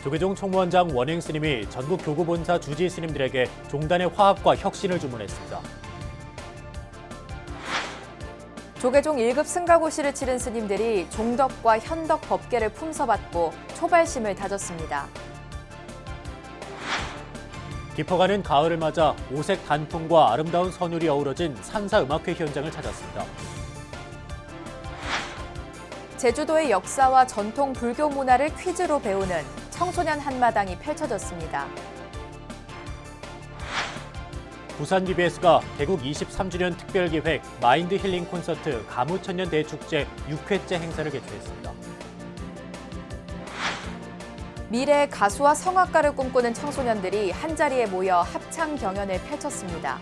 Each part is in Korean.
조계종 총무원장 원행 스님이 전국 교구본사 주지 스님들에게 종단의 화합과 혁신을 주문했습니다. 조계종 1급 승가고시를 치른 스님들이 종덕과 현덕 법계를 품서받고 초발심을 다졌습니다. 깊어가는 가을을 맞아 오색 단풍과 아름다운 선율이 어우러진 산사음악회 현장을 찾았습니다. 제주도의 역사와 전통 불교 문화를 퀴즈로 배우는 청소년 한마당이 펼쳐졌습니다. 부산 BBS가 개국 23주년 특별기획 마인드 힐링 콘서트 가무천년 대축제 6회째 행사를 개최했습니다. 미래의 가수와 성악가를 꿈꾸는 청소년들이 한자리에 모여 합창 경연을 펼쳤습니다.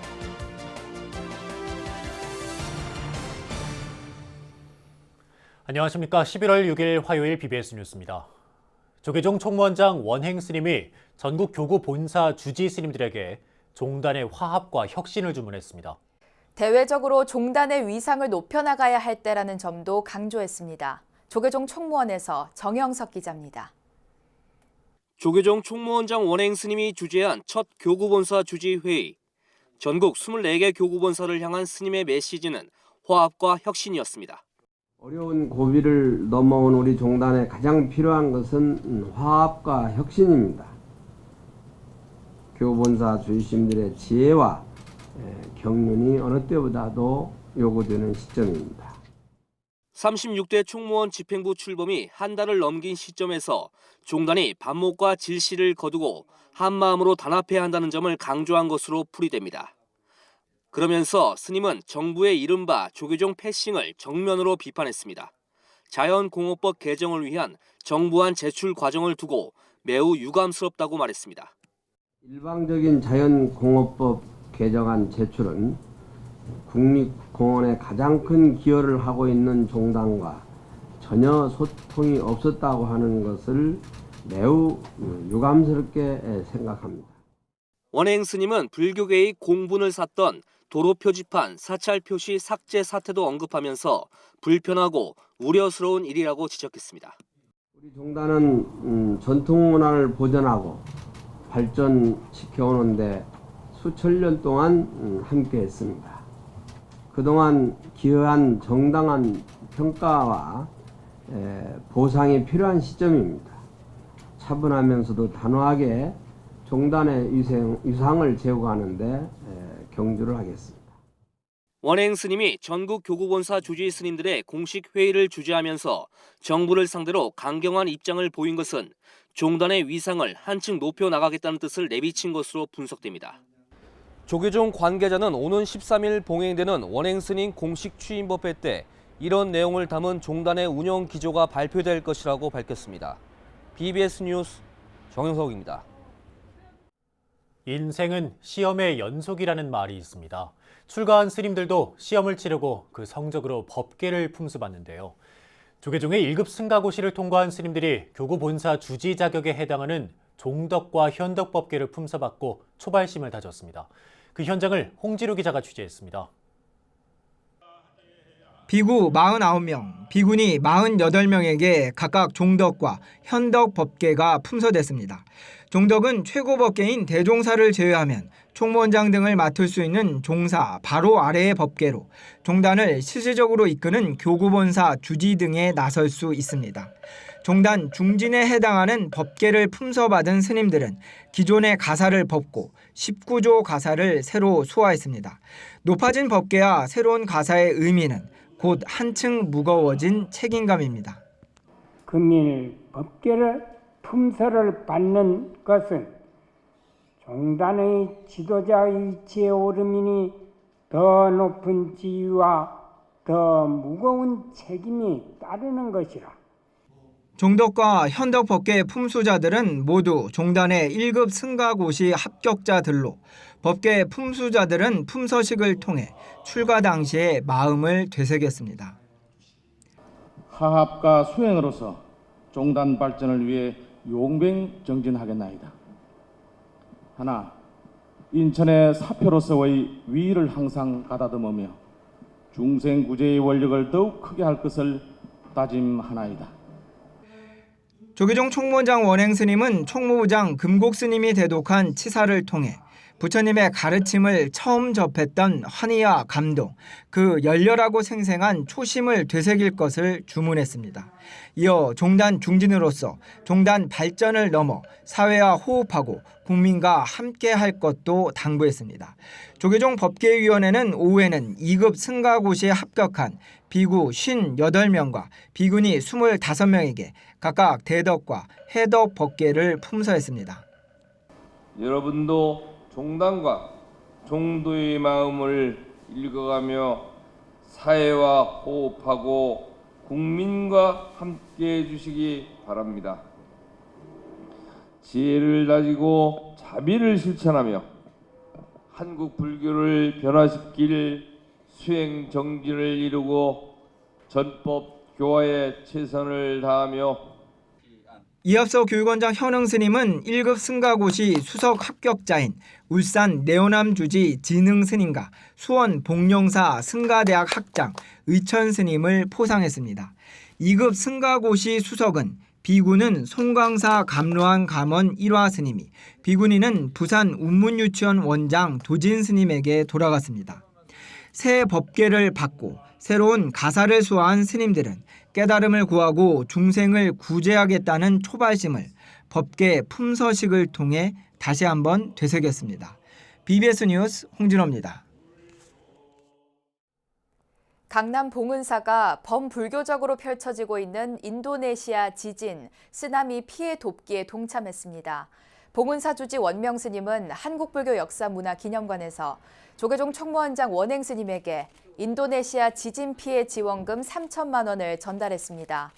안녕하십니까. 11월 6일 화요일 BBS 뉴스입니다. 조계종 총무원장 원행 스님이 전국 교구 본사 주지 스님들에게 종단의 화합과 혁신을 주문했습니다. 대외적으로 종단의 위상을 높여나가야 할 때라는 점도 강조했습니다. 조계종 총무원에서 정영석 기자입니다. 조계종 총무원장 원행 스님이 주재한 첫 교구본사 주지회의. 전국 24개 교구본사를 향한 스님의 메시지는 화합과 혁신이었습니다. 어려운 고비를 넘어온 우리 종단에 가장 필요한 것은 화합과 혁신입니다. 교본사 주의심들의 지혜와 경륜이 어느 때보다도 요구되는 시점입니다. 36대 총무원 집행부 출범이 한 달을 넘긴 시점에서 종단이 반목과 질시를 거두고 한마음으로 단합해야 한다는 점을 강조한 것으로 풀이됩니다. 그러면서 스님은 정부의 이른바 조계종 패싱을 정면으로 비판했습니다. 자연공업법 개정을 위한 정부안 제출 과정을 두고 매우 유감스럽다고 말했습니다. 일방적인 자연공업법 개정안 제출은 국립공원에 가장 큰 기여를 하고 있는 종단과 전혀 소통이 없었다고 하는 것을 매우 유감스럽게 생각합니다. 원행 스님은 불교계의 공분을 샀던 도로 표지판, 사찰 표시 삭제 사태도 언급하면서 불편하고 우려스러운 일이라고 지적했습니다. 우리 종단은 전통 문화를 보존하고 발전시켜오는데 수천 년 동안 함께했습니다. 그동안 기여한 정당한 평가와 보상이 필요한 시점입니다. 차분하면서도 단호하게 종단의 위상을 제고하는데 경주를 하겠습니다. 원행 스님이 전국 교구본사 주지 스님들의 공식 회의를 주재하면서 정부를 상대로 강경한 입장을 보인 것은 종단의 위상을 한층 높여 나가겠다는 뜻을 내비친 것으로 분석됩니다. 조계종 관계자는 오는 13일 봉행되는 원행 스님 공식 취임법회 때 이런 내용을 담은 종단의 운영 기조가 발표될 것이라고 밝혔습니다. BBS 뉴스 정영석입니다. 인생은 시험의 연속이라는 말이 있습니다. 출가한 스님들도 시험을 치르고 그 성적으로 법계를 품수받는데요. 조계종의 1급 승가고시를 통과한 스님들이 교구 본사 주지 자격에 해당하는 종덕과 현덕 법계를 품서받고 초발심을 다졌습니다. 그 현장을 홍지루 기자가 취재했습니다. 비구 49명, 비구니 48명에게 각각 종덕과 현덕 법계가 품서됐습니다. 종덕은 최고 법계인 대종사를 제외하면 총무원장 등을 맡을 수 있는 종사 바로 아래의 법계로 종단을 실질적으로 이끄는 교구본사 주지 등에 나설 수 있습니다. 종단 중진에 해당하는 법계를 품서받은 스님들은 기존의 가사를 벗고 19조 가사를 새로 소화했습니다. 높아진 법계와 새로운 가사의 의미는 곧 한층 무거워진 책임감입니다. 금일 법계를 품서를 받는 것은 종단의 지도자 위치에 오름이니 더 높은 지위와 더 무거운 책임이 따르는 것이라. 종덕과 현덕 법계 품수자들은 모두 종단의 1급 승가고시 합격자들로 법계 품수자들은 품서식을 통해 출가 당시의 마음을 되새겼습니다. 화합과 수행으로서 종단 발전을 위해 용병정진하겠나이다. 하나, 인천의 사표로서의 위의를 항상 가다듬으며 중생구제의 원력을 더욱 크게 할 것을 다짐하나이다. 조계종 총무원장 원행 스님은 총무부장 금곡 스님이 대독한 치사를 통해 부처님의 가르침을 처음 접했던 환희와 감동, 그 열렬하고 생생한 초심을 되새길 것을 주문했습니다. 이어 종단 중진으로서 종단 발전을 넘어 사회와 호흡하고 국민과 함께할 것도 당부했습니다. 조계종 법계위원회는 오후에는 2급 승가고시에 합격한 비구 58명과 비구니 25명에게 각각 대덕과 해덕 법계를 품서했습니다. 여러분도 종단과 종도의 마음을 읽어가며 사회와 호흡하고 국민과 함께 해주시기 바랍니다. 지혜를 다지고 자비를 실천하며 한국 불교를 변화시킬 수행 정진을 이루고 전법 교화에 최선을 다하며 이합서 교육원장 현흥 스님은 1급 승가고시 수석 합격자인 울산 내호남 주지 진흥 스님과 수원 복령사 승가대학 학장 의천 스님을 포상했습니다. 2급 승가고시 수석은 비구는 송광사 감로한 감원 1화 스님이, 비구니는 부산 운문유치원 원장 도진 스님에게 돌아갔습니다. 새 법계를 받고 새로운 가사를 수호한 스님들은 깨달음을 구하고 중생을 구제하겠다는 초발심을 법계 품서식을 통해 다시 한번 되새겼습니다. BBS 뉴스 홍진호입니다. 강남 봉은사가 범불교적으로 펼쳐지고 있는 인도네시아 지진, 쓰나미 피해 돕기에 동참했습니다. 봉은사 주지 원명 스님은 한국불교 역사문화기념관에서 조계종 총무원장 원행 스님에게 인도네시아 지진 피해 지원금 3천만 원을 전달했습니다.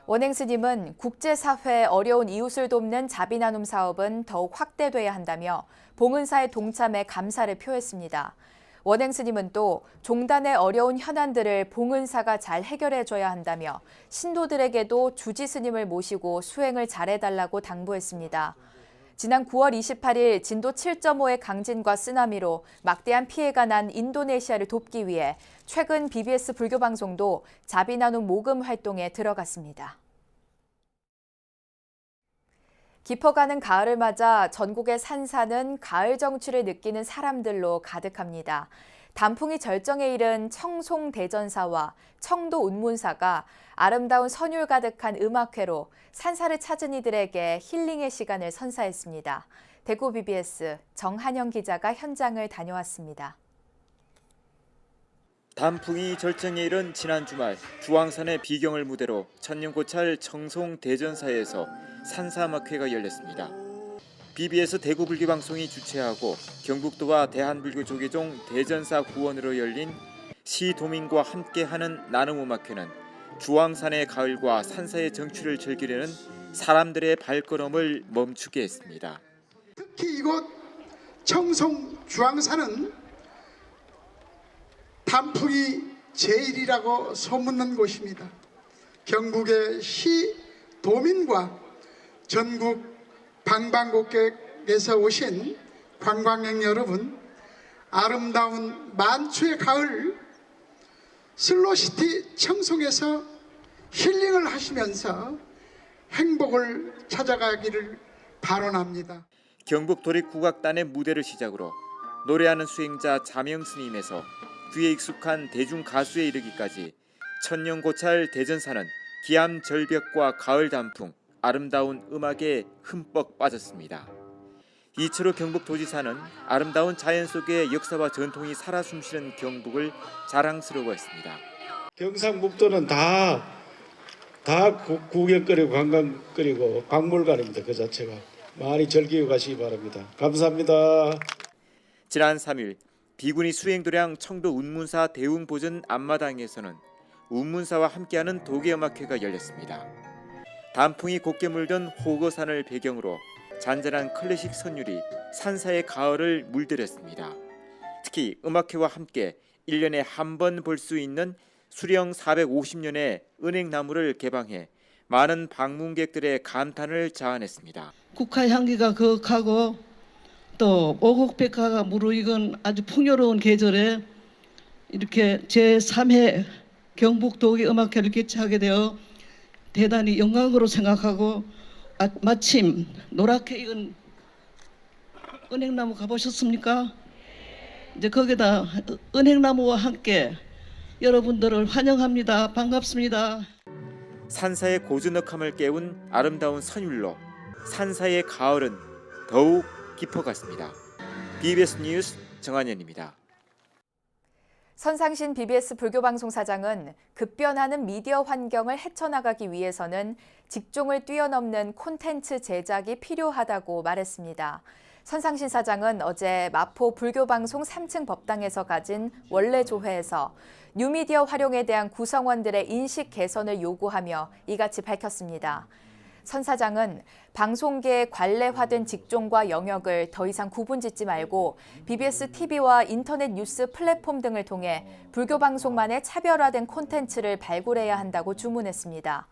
원행 스님은 국제사회의 어려운 이웃을 돕는 자비나눔 사업은 더욱 확대돼야 한다며 봉은사의 동참에 감사를 표했습니다. 원행 스님은 또 종단의 어려운 현안들을 봉은사가 잘 해결해줘야 한다며 신도들에게도 주지 스님을 모시고 수행을 잘해달라고 당부했습니다. 지난 9월 28일 진도 7.5의 강진과 쓰나미로 막대한 피해가 난 인도네시아를 돕기 위해 최근 BBS 불교방송도 자비나눔 모금 활동에 들어갔습니다. 깊어가는 가을을 맞아 전국의 산사는 가을 정취를 느끼는 사람들로 가득합니다. 단풍이 절정에 이른 청송대전사와 청도 운문사가 아름다운 선율 가득한 음악회로 산사를 찾은 이들에게 힐링의 시간을 선사했습니다. 대구 BBS 정한영 기자가 현장을 다녀왔습니다. 단풍이 절정에 이른 지난 주말 주황산의 비경을 무대로 천년고찰 청송대전사에서 산사음악회가 열렸습니다. BBS 대구 불교방송이 주최하고 경북도와 대한불교조계종 대전사 구원으로 열린 시도민과 함께하는 나눔음악회는 주황산의 가을과 산사의 정취를 즐기려는 사람들의 발걸음을 멈추게 했습니다. 특히 이곳 청송 주황산은 단풍이 제일이라고 소문난 곳입니다. 경북의 시도민과 전국 방방곡곡에서 오신 관광객 여러분, 아름다운 만추의 가을 슬로시티 청송에서 힐링을 하시면서 행복을 찾아가기를 발언합니다. 경북 도립국악단의 무대를 시작으로 노래하는 수행자 자명 스님에서 귀에 익숙한 대중 가수에 이르기까지 천년고찰 대전사는 기암 절벽과 가을 단풍, 아름다운 음악에 흠뻑 빠졌습니다. 이철우 경북도지사는 아름다운 자연 속의 역사와 전통이 살아 숨쉬는 경북을 자랑스러워했습니다. 경상북도는 다 구경거리고 관광거리고 박물관입니다. 그 자체가 많이 즐기고 가시기 바랍니다. 감사합니다. 지난 3일 비구니 수행도량 청도 운문사 대웅보전 앞마당에서는 운문사와 함께하는 도계음악회가 열렸습니다. 단풍이 곱게 물던 호거산을 배경으로 잔잔한 클래식 선율이 산사의 가을을 물들였습니다. 특히 음악회와 함께 1년에 한 번 볼 수 있는 수령 450년의 은행나무를 개방해 많은 방문객들의 감탄을 자아냈습니다. 국화 향기가 거하고 또 오곡백화가 무르익은 아주 풍요로운 계절에 이렇게 제3회 경북 도계음악회를 개최하게 되어 대단히 영광으로 생각하고 마침 노랗게 익은 은행나무 가보셨습니까? 이제 거기다 은행나무와 함께 여러분들을 환영합니다. 반갑습니다. 산사의 고즈넉함을 깨운 아름다운 선율로 산사의 가을은 더욱 깊어갔습니다. BBS 뉴스 정한현입니다. 선상신 BBS 불교방송사장은 급변하는 미디어 환경을 헤쳐나가기 위해서는 직종을 뛰어넘는 콘텐츠 제작이 필요하다고 말했습니다. 선상신 사장은 어제 마포 불교방송 3층 법당에서 가진 원래조회에서 뉴미디어 활용에 대한 구성원들의 인식 개선을 요구하며 이같이 밝혔습니다. 선 사장은 방송계에 관례화된 직종과 영역을 더 이상 구분짓지 말고 BBS TV와 인터넷 뉴스 플랫폼 등을 통해 불교방송만의 차별화된 콘텐츠를 발굴해야 한다고 주문했습니다.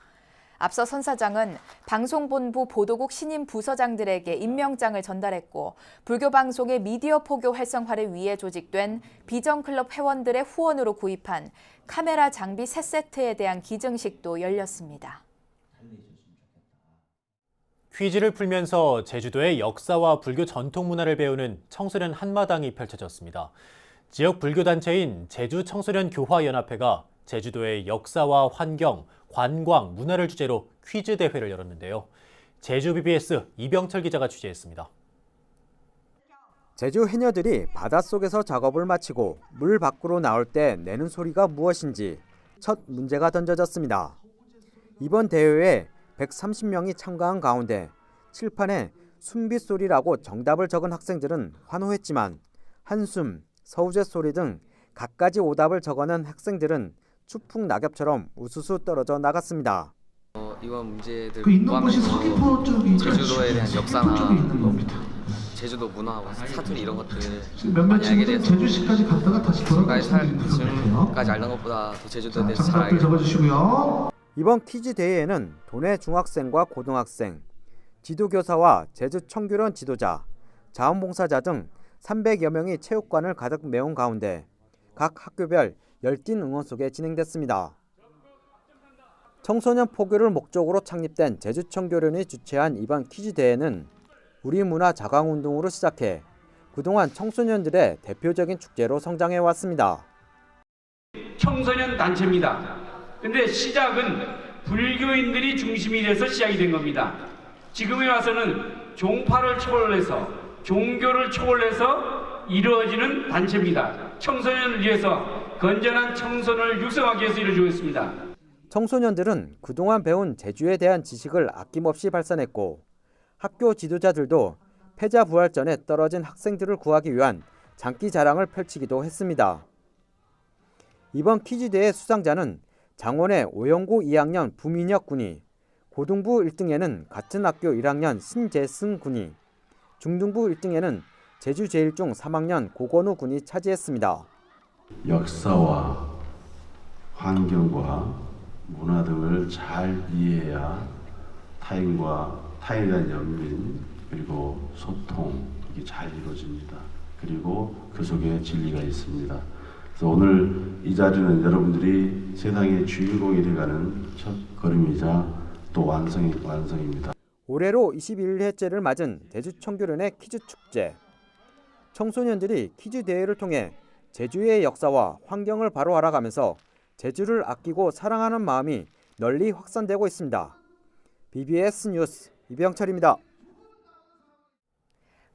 앞서 선 사장은 방송본부 보도국 신임 부서장들에게 임명장을 전달했고 불교방송의 미디어 포교 활성화를 위해 조직된 비전클럽 회원들의 후원으로 구입한 카메라 장비 3세트에 대한 기증식도 열렸습니다. 퀴즈를 풀면서 제주도의 역사와 불교 전통 문화를 배우는 청소년 한마당이 펼쳐졌습니다. 지역 불교단체인 제주청소년교화연합회가 제주도의 역사와 환경, 관광, 문화를 주제로 퀴즈 대회를 열었는데요. 제주 BBS 이병철 기자가 취재했습니다. 제주 해녀들이 바닷속에서 작업을 마치고 물 밖으로 나올 때 내는 소리가 무엇인지 첫 문제가 던져졌습니다. 이번 대회에 130명이 참가한 가운데 칠판에 숨빗소리라고 정답을 적은 학생들은 환호했지만 한숨, 서우jet소리 등 갖가지 오답을 적어낸 학생들은 추풍 낙엽처럼 우수수 떨어져 나갔습니다. 이번 문제들 그 있는 곳이 서귀포 쪽이 제주도에 대한 역사나 제주도 문화하고 사투리 이런 것들 몇몇 친구들 제주시까지 갔다가 다시 돌아가시는 지금까지 알던 것보다 더 제주도에 대해서 잘 알게 적어주시고요. 이번 퀴즈 대회에는 도내 중학생과 고등학생, 지도교사와 제주 청교련 지도자, 자원봉사자 등 300여 명이 체육관을 가득 메운 가운데 각 학교별 열띤 응원 속에 진행됐습니다. 청소년 포교를 목적으로 창립된 제주청교련이 주최한 이번 퀴즈 대회는 우리 문화 자강운동으로 시작해 그동안 청소년들의 대표적인 축제로 성장해 왔습니다. 청소년 단체입니다. 근데 시작은 불교인들이 중심이 돼서 시작이 된 겁니다. 지금에 와서는 종파를 초월해서 종교를 초월해서 이루어지는 단체입니다. 청소년을 위해서 건전한 청소년을 육성하기 위해서 이루어지고 있습니다. 청소년들은 그동안 배운 제주에 대한 지식을 아낌없이 발산했고 학교 지도자들도 패자부활전에 떨어진 학생들을 구하기 위한 장기 자랑을 펼치기도 했습니다. 이번 퀴즈대회 수상자는 장원의 오영고 2학년 부민혁 군이, 고등부 1등에는 같은 학교 1학년 신재승 군이, 중등부 1등에는 제주제일중 3학년 고건우 군이 차지했습니다. 역사와 환경과 문화 등을 잘 이해해야 타인에 대한 연민 그리고 소통 이게 잘 이루어집니다. 그리고 그 속에 진리가 있습니다. 그래서 오늘 이 자리는 여러분들이 세상의 주인공이 되어가는 첫 걸음이자 또 완성입니다. 올해로 21회째를 맞은 제주청교련의 퀴즈 축제. 청소년들이 퀴즈 대회를 통해 제주의 역사와 환경을 바로 알아가면서 제주를 아끼고 사랑하는 마음이 널리 확산되고 있습니다. BBS 뉴스 이병철입니다.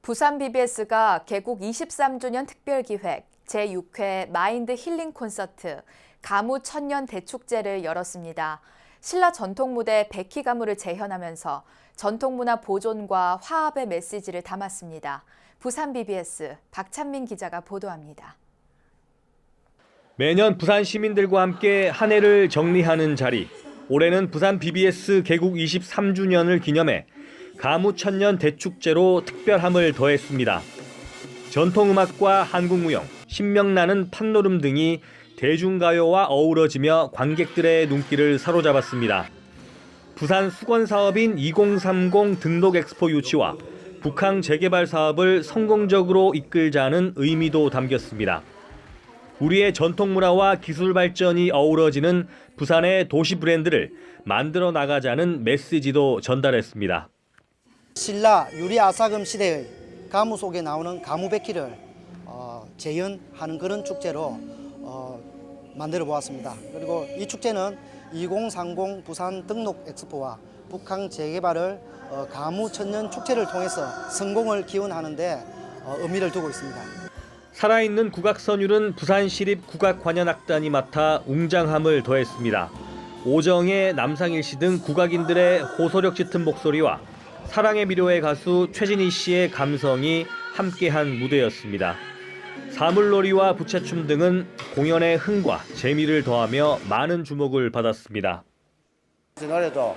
부산 BBS가 개국 23주년 특별기획 제6회 마인드 힐링 콘서트 가무 천년 대축제를 열었습니다. 신라 전통무대 백희가무를 재현하면서 전통문화 보존과 화합의 메시지를 담았습니다. 부산 BBS 박찬민 기자가 보도합니다. 매년 부산 시민들과 함께 한 해를 정리하는 자리. 올해는 부산 BBS 개국 23주년을 기념해 가무천년 대축제로 특별함을 더했습니다. 전통음악과 한국무용, 신명나는 판노름 등이 대중가요와 어우러지며 관객들의 눈길을 사로잡았습니다. 부산 수건사업인 2030 등록엑스포 유치와 북항 재개발 사업을 성공적으로 이끌자는 의미도 담겼습니다. 우리의 전통문화와 기술 발전이 어우러지는 부산의 도시 브랜드를 만들어 나가자는 메시지도 전달했습니다. 신라 유리아사금 시대의 가무 속에 나오는 가무백기를 재현하는 그런 축제로 만들어 보았습니다. 그리고 이 축제는 2030 부산 등록 엑스포와 북한 재개발을 가무 천년 축제를 통해서 성공을 기원하는 데 의미를 두고 있습니다. 살아있는 국악선율은 부산시립 국악관현악단이 맡아 웅장함을 더했습니다. 오정의, 남상일 씨 등 국악인들의 호소력 짙은 목소리와 사랑의 미료의 가수 최진희 씨의 감성이 함께한 무대였습니다. 사물놀이와 부채춤 등은 공연의 흥과 재미를 더하며 많은 주목을 받았습니다. 이 노래도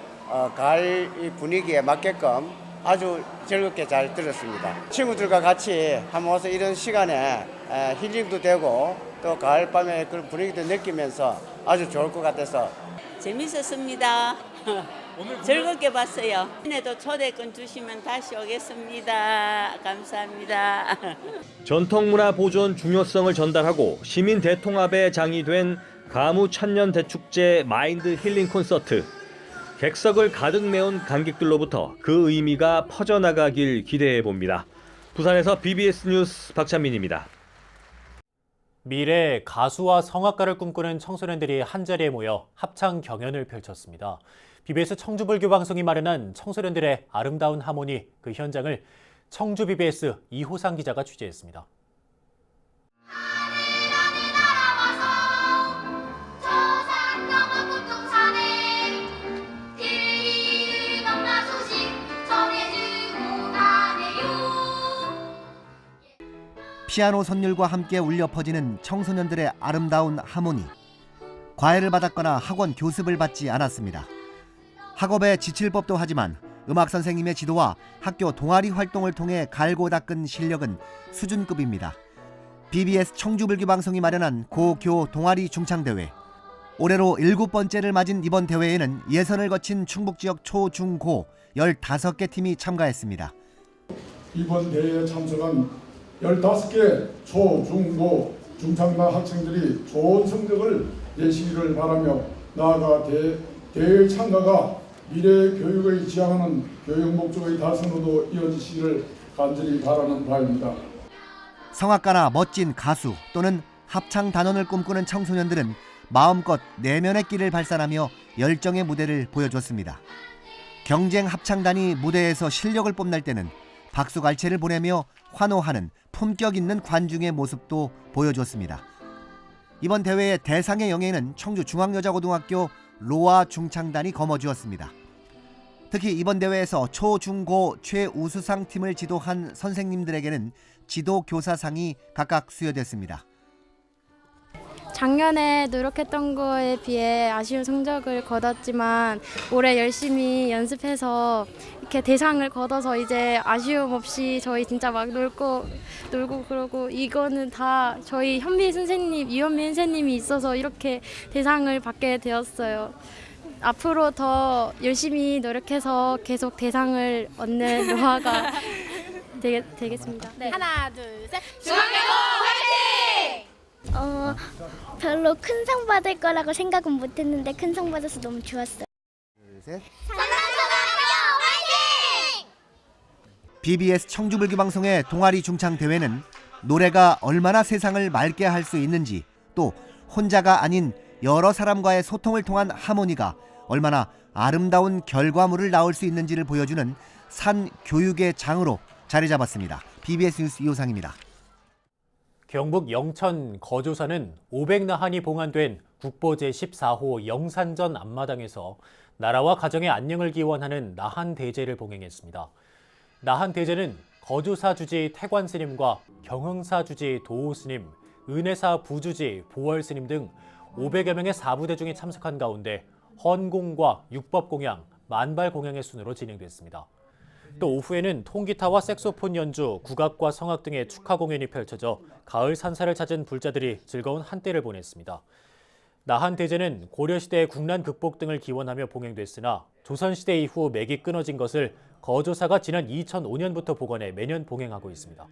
가을 분위기에 맞게끔 아주 즐겁게 잘 들었습니다. 친구들과 같이 한번 와서 이런 시간에 힐링도 되고 또 가을밤에 그런 분위기도 느끼면서 아주 좋을 것 같아서 재밌었습니다. 즐겁게 봤어요. 내년에도 초대권 주시면 다시 오겠습니다. 감사합니다. 전통문화 보존 중요성을 전달하고 시민 대통합의 장이 된 가무 천년 대축제 마인드 힐링 콘서트. 객석을 가득 메운 관객들로부터 그 의미가 퍼져나가길 기대해 봅니다. 부산에서 BBS 뉴스 박찬민입니다. 미래 가수와 성악가를 꿈꾸는 청소년들이 한자리에 모여 합창 경연을 펼쳤습니다. BBS 청주불교 방송이 마련한 청소년들의 아름다운 하모니, 그 현장을 청주 BBS 이호상 기자가 취재했습니다. 피아노 선율과 함께 울려 퍼지는 청소년들의 아름다운 하모니. 과외를 받았거나 학원 교습을 받지 않았습니다. 학업에 지칠 법도 하지만 음악 선생님의 지도와 학교 동아리 활동을 통해 갈고 닦은 실력은 수준급입니다. BBS 청주불교 방송이 마련한 고교 동아리 중창대회. 올해로 7번째를 맞은 이번 대회에는 예선을 거친 충북지역 초, 중, 고 15개 팀이 참가했습니다. 이번 대회에 참석한 15개 초, 중, 고 중창단 학생들이 좋은 성적을 내시기를 바라며 나아가 대회 참가가 미래 교육의 지향하는 교육 목적의 달성으로도 이어지시기를 간절히 바라는 바입니다. 성악가나 멋진 가수 또는 합창 단원을 꿈꾸는 청소년들은 마음껏 내면의 끼를 발산하며 열정의 무대를 보여줬습니다. 경쟁 합창단이 무대에서 실력을 뽐낼 때는 박수갈채를 보내며 환호하는 품격 있는 관중의 모습도 보여줬습니다. 이번 대회의 대상의 영예는 청주중앙여자고등학교 로아 중창단이 거머쥐었습니다. 특히 이번 대회에서 초, 중, 고 최우수상 팀을 지도한 선생님들에게는 지도교사상이 각각 수여됐습니다. 작년에 노력했던 거에 비해 아쉬운 성적을 거뒀지만 올해 열심히 연습해서 이렇게 대상을 거둬서 이제 아쉬움 없이 저희 진짜 막 놀고 그러고 이거는 다 저희 현미 선생님, 이현미 선생님이 있어서 이렇게 대상을 받게 되었어요. 앞으로 더 열심히 노력해서 계속 대상을 얻는 로아가 되겠습니다. 네. 하나, 둘, 셋. 중앙여고 화이팅! 별로 큰 상 받을 거라고 생각은 못했는데 큰 상 받아서 너무 좋았어요. 둘, 셋. BBS 청주불교 방송의 동아리 중창 대회는 노래가 얼마나 세상을 맑게 할 수 있는지, 또 혼자가 아닌 여러 사람과의 소통을 통한 하모니가 얼마나 아름다운 결과물을 낳을 수 있는지를 보여주는 산 교육의 장으로 자리 잡았습니다. BBS 뉴스 이호상입니다. 경북 영천 거조사는 500나한이 봉안된 국보 제14호 영산전 앞마당에서 나라와 가정의 안녕을 기원하는 나한대제를 봉행했습니다. 나한대제는 거조사 주지 태관스님과 경흥사 주지 도호스님, 은혜사 부주지 보월스님 등 500여 명의 사부대 중에 참석한 가운데 헌공과 육법공양, 만발공양의 순으로 진행됐습니다. 또 오후에는 통기타와 색소폰 연주, 국악과 성악 등의 축하 공연이 펼쳐져 가을 산사를 찾은 불자들이 즐거운 한때를 보냈습니다. 나한대제는 고려시대의 국난 극복 등을 기원하며 봉행됐으나 조선시대 이후 맥이 끊어진 것을 거조사가 지난 2005년부터 복원해 매년 봉행하고 있습니다.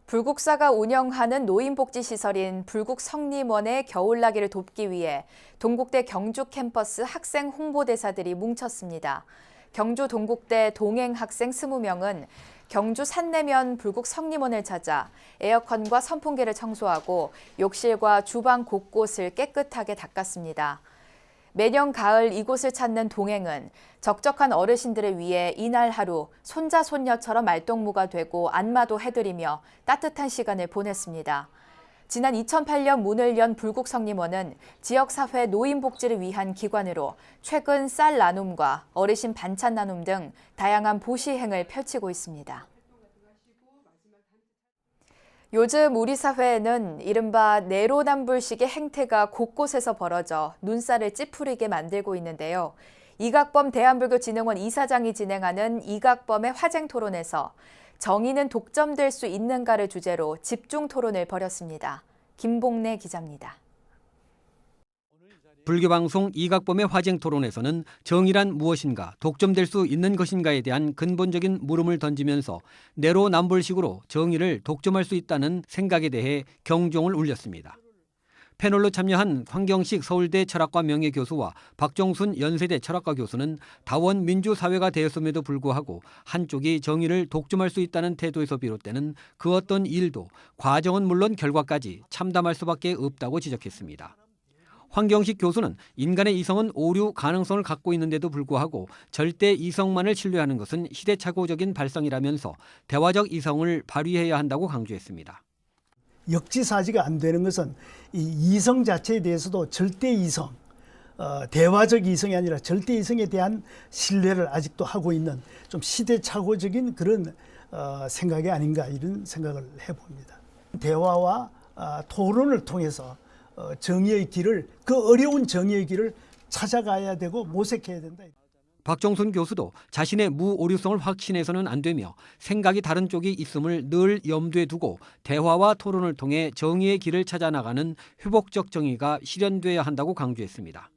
불국사가 운영하는 노인복지시설인 불국성림원의 겨울나기를 돕기 위해 동국대 경주 캠퍼스 학생 홍보대사들이 뭉쳤습니다. 경주 동국대 동행 학생 20명은 경주 산내면 불국 성림원을 찾아 에어컨과 선풍기를 청소하고 욕실과 주방 곳곳을 깨끗하게 닦았습니다. 매년 가을 이곳을 찾는 동행은 적적한 어르신들을 위해 이날 하루 손자 손녀처럼 말동무가 되고 안마도 해드리며 따뜻한 시간을 보냈습니다. 지난 2008년 문을 연 불국성림원은 지역사회 노인복지를 위한 기관으로 최근 쌀 나눔과 어르신 반찬 나눔 등 다양한 보시행을 펼치고 있습니다. 요즘 우리 사회에는 이른바 내로남불식의 행태가 곳곳에서 벌어져 눈살을 찌푸리게 만들고 있는데요. 이각범 대한불교진흥원 이사장이 진행하는 이각범의 화쟁 토론에서 정의는 독점될 수 있는가를 주제로 집중 토론을 벌였습니다. 김봉래 기자입니다. 불교방송 이각범의 화쟁 토론에서는 정의란 무엇인가, 독점될 수 있는 것인가에 대한 근본적인 물음을 던지면서 내로남불식으로 정의를 독점할 수 있다는 생각에 대해 경종을 울렸습니다. 패널로 참여한 황경식 서울대 철학과 명예교수와 박정순 연세대 철학과 교수는 다원 민주사회가 되었음에도 불구하고 한쪽이 정의를 독점할 수 있다는 태도에서 비롯되는 그 어떤 일도 과정은 물론 결과까지 참담할 수밖에 없다고 지적했습니다. 황경식 교수는 인간의 이성은 오류 가능성을 갖고 있는데도 불구하고 절대 이성만을 신뢰하는 것은 시대착오적인 발상이라면서 대화적 이성을 발휘해야 한다고 강조했습니다. 역지사지가 안 되는 것은 이 이성 자체에 대해서도 절대 이성, 대화적 이성이 아니라 절대 이성에 대한 신뢰를 아직도 하고 있는 좀 시대착오적인 그런 생각이 아닌가 이런 생각을 해봅니다. 대화와 토론을 통해서 정의의 길을, 그 어려운 정의의 길을 찾아가야 되고 모색해야 된다. 박정순 교수도 자신의 무오류성을 확신해서는 안 되며 생각이 다른 쪽이 있음을 늘 염두에 두고 대화와 토론을 통해 정의의 길을 찾아 나가는 회복적 정의가 실현돼야 한다고 강조했습니다.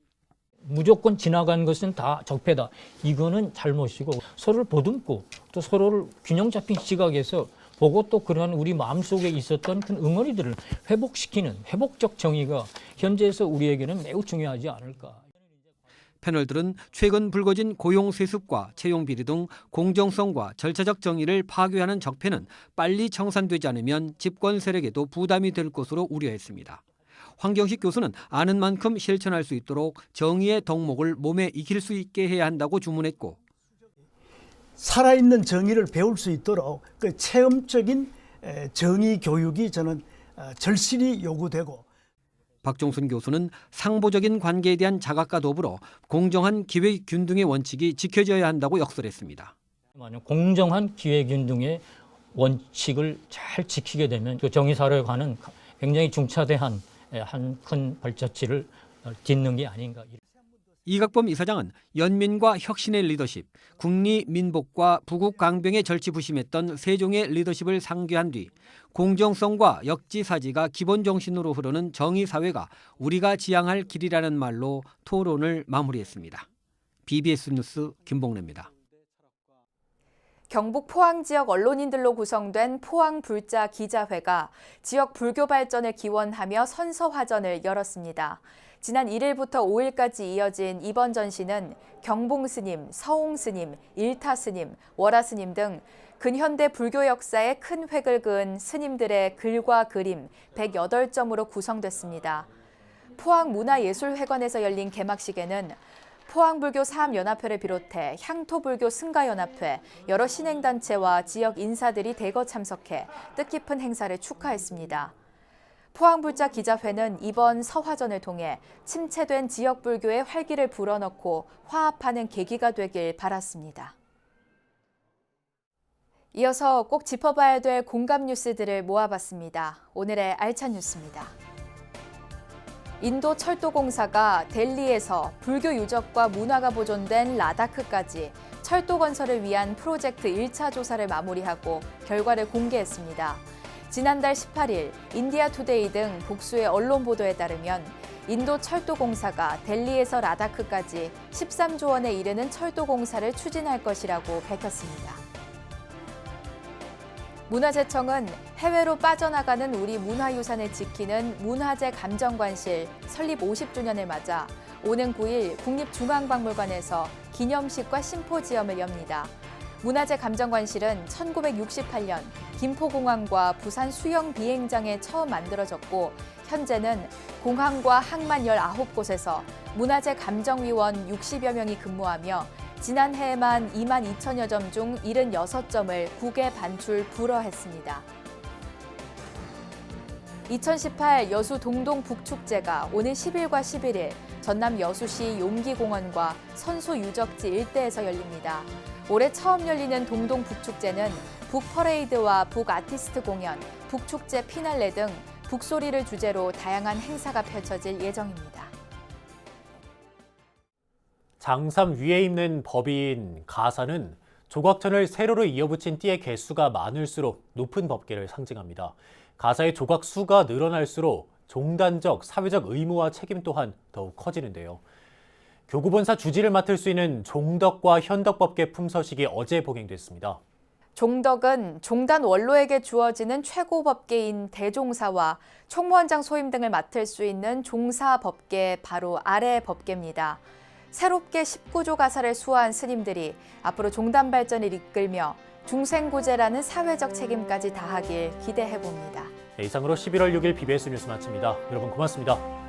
무조건 지나간 것은 다 적폐다. 이거는 잘못이고 서로를 보듬고 또 서로를 균형 잡힌 시각에서 보고 또 그러한 우리 마음속에 있었던 그 응어리들을 회복시키는 회복적 정의가 현재에서 우리에게는 매우 중요하지 않을까. 패널들은 최근 불거진 고용 세습과 채용 비리 등 공정성과 절차적 정의를 파괴하는 적폐는 빨리 청산되지 않으면 집권 세력에도 부담이 될 것으로 우려했습니다. 황경식 교수는 아는 만큼 실천할 수 있도록 정의의 덕목을 몸에 익힐 수 있게 해야 한다고 주문했고, 살아있는 정의를 배울 수 있도록 그 체험적인 정의 교육이 저는 절실히 요구되고, 박정순 교수는 상보적인 관계에 대한 자각과 더불어 공정한 기회균등의 원칙이 지켜져야 한다고 역설했습니다. 공정한 기회균등의 원칙을 잘 지키게 되면 그 정의사회에 관한 굉장히 중차대한 한 큰 발자취를 딛는 게 아닌가. 이각범 이사장은 연민과 혁신의 리더십, 국리민복과 부국강병에 절치부심했던 세종의 리더십을 상기한 뒤 공정성과 역지사지가 기본 정신으로 흐르는 정의사회가 우리가 지향할 길이라는 말로 토론을 마무리했습니다. BBS 뉴스 김봉래입니다. 경북 포항 지역 언론인들로 구성된 포항불자 기자회가 지역 불교 발전을 기원하며 선서화전을 열었습니다. 지난 1일부터 5일까지 이어진 이번 전시는 경봉스님, 서홍스님, 일타스님, 월화스님 등 근현대 불교 역사에 큰 획을 그은 스님들의 글과 그림 108점으로 구성됐습니다. 포항문화예술회관에서 열린 개막식에는 포항불교 사업연합회를 비롯해 향토불교 승가연합회, 여러 신행단체와 지역 인사들이 대거 참석해 뜻깊은 행사를 축하했습니다. 포항불자 기자회는 이번 서화전을 통해 침체된 지역 불교의 활기를 불어넣고 화합하는 계기가 되길 바랐습니다. 이어서 꼭 짚어봐야 될 공감 뉴스들을 모아봤습니다. 오늘의 알찬 뉴스입니다. 인도 철도공사가 델리에서 불교 유적과 문화가 보존된 라다크까지 철도 건설을 위한 프로젝트 1차 조사를 마무리하고 결과를 공개했습니다. 지난달 18일 인디아투데이 등 복수의 언론 보도에 따르면 인도 철도공사가 델리에서 라다크까지 13조 원에 이르는 철도 공사를 추진할 것이라고 밝혔습니다. 문화재청은 해외로 빠져나가는 우리 문화유산을 지키는 문화재 감정관실 설립 50주년을 맞아 오는 9일 국립중앙박물관에서 기념식과 심포지엄을 엽니다. 문화재 감정관실은 1968년 김포공항과 부산 수영 비행장에 처음 만들어졌고 현재는 공항과 항만 19곳에서 문화재 감정위원 60여 명이 근무하며 지난해에만 2만 2천여 점 중 76점을 국외 반출 불허했습니다. 2018 여수 동동 북축제가 오는 10일과 11일 전남 여수시 용기공원과 선수 유적지 일대에서 열립니다. 올해 처음 열리는 동동 북축제는 북퍼레이드와 북아티스트 공연, 북축제 피날레 등 북소리를 주제로 다양한 행사가 펼쳐질 예정입니다. 장삼 위에 입는 법인 가사는 조각천을 세로로 이어붙인 띠의 개수가 많을수록 높은 법계를 상징합니다. 가사의 조각 수가 늘어날수록 종단적, 사회적 의무와 책임 또한 더욱 커지는데요. 교구본사 주지를 맡을 수 있는 종덕과 현덕법계 품서식이 어제 봉행됐습니다. 종덕은 종단 원로에게 주어지는 최고 법계인 대종사와 총무원장 소임 등을 맡을 수 있는 종사법계 바로 아래 법계입니다. 새롭게 19조 가사를 수호한 스님들이 앞으로 종단 발전을 이끌며 중생구제라는 사회적 책임까지 다하길 기대해봅니다. 이상으로 11월 6일 BBS 뉴스 마칩니다. 여러분 고맙습니다.